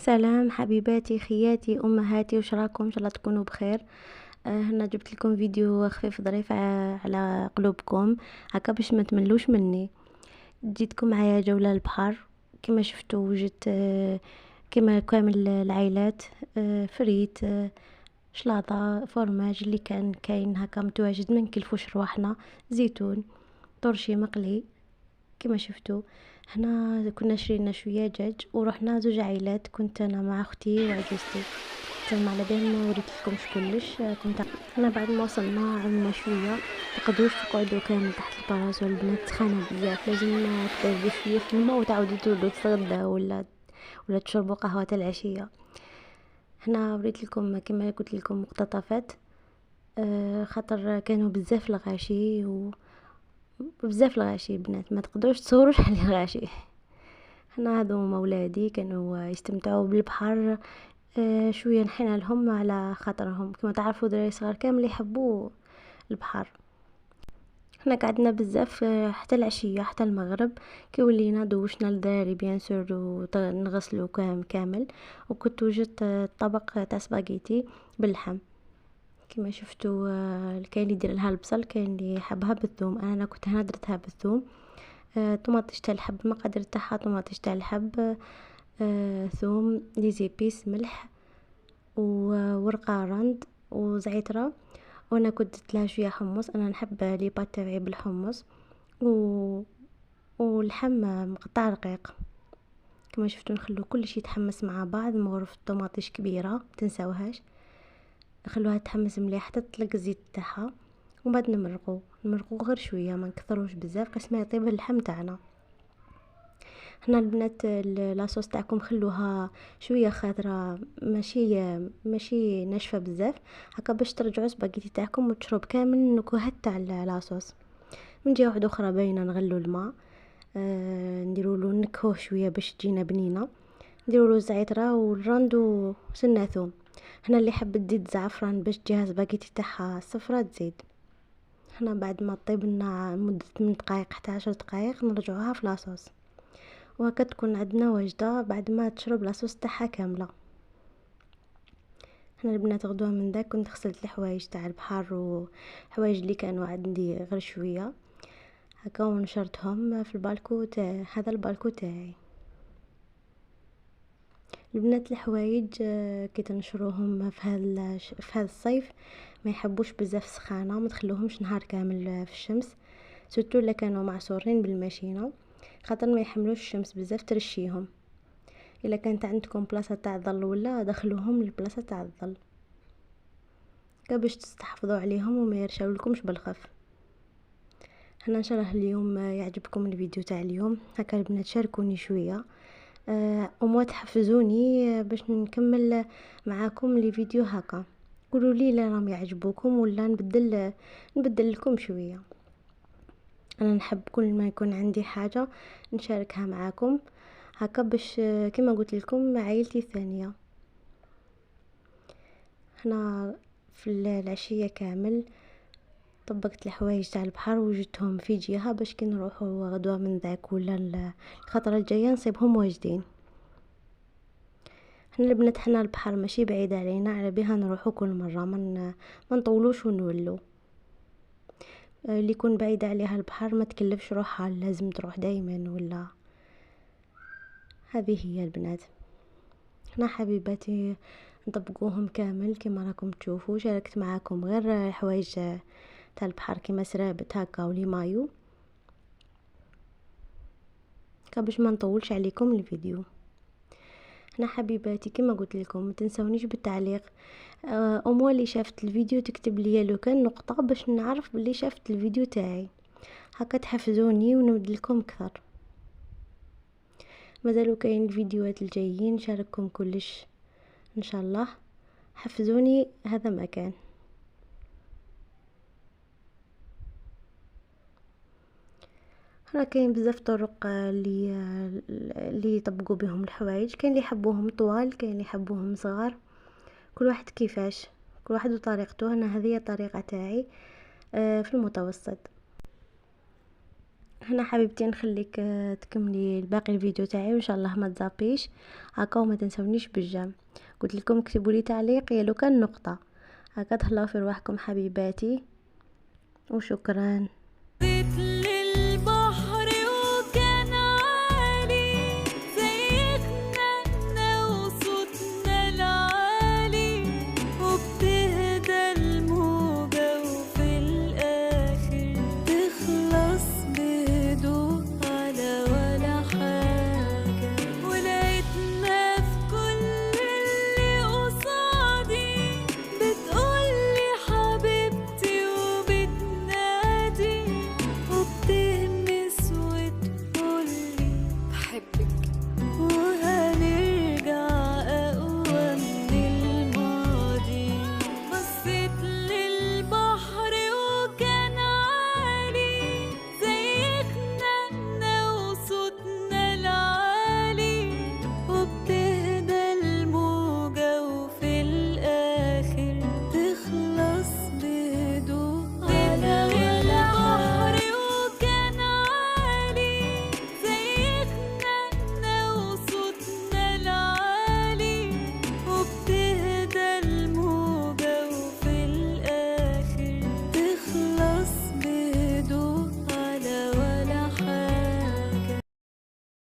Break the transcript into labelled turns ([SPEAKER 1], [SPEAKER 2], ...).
[SPEAKER 1] سلام حبيباتي خياتي امهاتي، وش راكم؟ ان شاء الله تكونوا بخير. هنا جبت لكم فيديو خفيف ظريف على قلوبكم، هكا باش ما تملوش مني. جيتكم معايا جولة للبحر. كما شفتوا وجدت كما كامل العائلات، فريت، شلاضة، فرماج اللي كان كاين هكا متواجد، ما نكلفوش رواحنا، زيتون، طرشي مقلي. كما شفتوا هنا كنا شرينا شويه دجاج ورحنا زوج عائلات، كنت انا مع اختي وعجوزتي. تسمع على بال ما وريت لكمش كلش. كنت هنا بعد ما وصلنا عمنا شويه، تقدروش تقعدوا كامل تحت الباراسول، البنات سخانه بزاف، لازم تبردوا شويه في الماء وتعاودوا تولوا تتغداو ولا تشربوا قهوه العشيه. هنا وريت لكم كما قلت لكم مقتطفات، خاطر كانوا بزاف الغاشي بزاف الغاشي، بنات ما تقدروش تصوروا شحال الغاشي. هنا هادو مولادي كانوا يستمتعوا بالبحر. شويه نحينا لهم على خاطرهم، كما تعرفوا دراري صغار كامل يحبوا البحر. احنا قعدنا بزاف حتى العشيه حتى المغرب. كي ولينا دوشنا الدراري بيان سور ونغسلوا كامل. وكنت وجدت طبق تاع سباغيتي باللحم. كما شفتوا كاين اللي يدير لها البصل، كاين اللي يحبها بالثوم، انا كنت هنا درتها بالثوم. طماطيش تاع الحب، المقادير تاعها طماطيش تاع الحب، ثوم، لي زيبيس، ملح، وورقه رند، وزعتره. وانا كنت درت لها شويه حمص، انا نحب لي بات تاعي بالحمص، و واللحم مقطع رقيق. كما شفتوا نخلو كل شيء يتحمس مع بعض. مغرف الطماطيش كبيره متنساوهاش، نخلوها تحمس مليح حتى تطلق الزيت تاعها، ومن بعد نمرقو غير شويه، ما نكثروش بزاف قاش ما يطيب اللحم تاعنا. هنا البنات لاصوص تاعكم خلوها شويه خضره، ماشي ناشفه بزاف، هكا باش ترجعوا سباغيتي تاعكم وتشرب كامل النكهات تاع لاصوص. من جهه واحده اخرى باينه نغلو الماء، نديروا له نكهوه شويه باش تجينا بنينه، نديروا له زعتره والرند وسنه ثوم. هنا اللي حب تزيد زعفران باش تجيها سباغيتي تاعها صفرة تزيد. هنا بعد ما طيب لنا مده 8 دقائق حتى 10 دقائق نرجعوها في لاصوص، وهكا تكون عندنا وجده بعد ما تشرب لاصوص تاعها كامله. هنا البنات غدوه من داك كنت غسلت الحوايج تاع البحر وحوايج اللي كانوا عندي غير شويه هكا، ونشرتهم في البالكو تاع هذا البالكو تاعي. البنات الحوايج كي تنشروهم في هذا الصيف ما يحبوش بزاف سخانه، ما تخلوهمش نهار كامل في الشمس، سورتو الا كانوا معصورين بالماشينه، خاطر ما يحملوش الشمس بزاف ترشيهم. الا كانت عندكم بلاصه تاع ظل ولا دخلوهم للبلاصه تاع الظل باش تستحفظوا عليهم وما يرشاولكمش بالخف. هنا ان شاء الله اليوم يعجبكم الفيديو تاع اليوم. هكا البنات شاركوني شويه، وما تحفزوني باش نكمل معاكم لي فيديو هكا. قولوا لي لا راهم يعجبوكم ولا نبدل لكم شويه. انا نحب كل ما يكون عندي حاجه نشاركها معاكم هكا باش كما قلت لكم عائلتي الثانيه. هنا في العشيه كامل طبقت الحوايج تاع البحر وجدتهم في جهه باش كي نروحوا غدوه من ذاك ولا الخطره الجايه نصيبهم واجدين. حنا البنات حنا البحر ماشي بعيد علينا، على بها نروحوا كل مره، ما نطولوش ونولوا. اللي يكون بعيد عليها البحر ما تكلفش روحها لازم تروح دايما ولا. هذه هي البنات. هنا حبيباتي نطبقوهم كامل كما راكم تشوفوا. شاركت معاكم غير حوايج تاع البحر كما سرابت هكا ولي مايو باش ما نطولش عليكم الفيديو. هنا حبيباتي كما قلت لكم ما تنسونيش بالتعليق، امو اللي شافت الفيديو تكتب لي لو كان نقطه باش نعرف باللي شافت الفيديو تاعي، هكا تحفزوني ونمد لكم اكثر. مازالوا كاين الفيديوهات الجايين نشارككم كلش ان شاء الله، حفزوني هذا مكان. هنا كاين بزاف طرق اللي يطبقوا بهم الحوايج، كاين اللي يحبوهم طوال، كاين اللي يحبوهم صغار، كل واحد كيفاش، كل واحد وطريقته. انا هذه الطريقه تاعي في المتوسط. هنا حبيبتي نخليك تكملي باقي الفيديو تاعي وان شاء الله ما تزابيش هكا، وما تنسونيش بالجيم. قلت لكم اكتبوا لي تعليق يا لو كان نقطه. هكا تهلاو في رواحكم حبيباتي، وشكرا.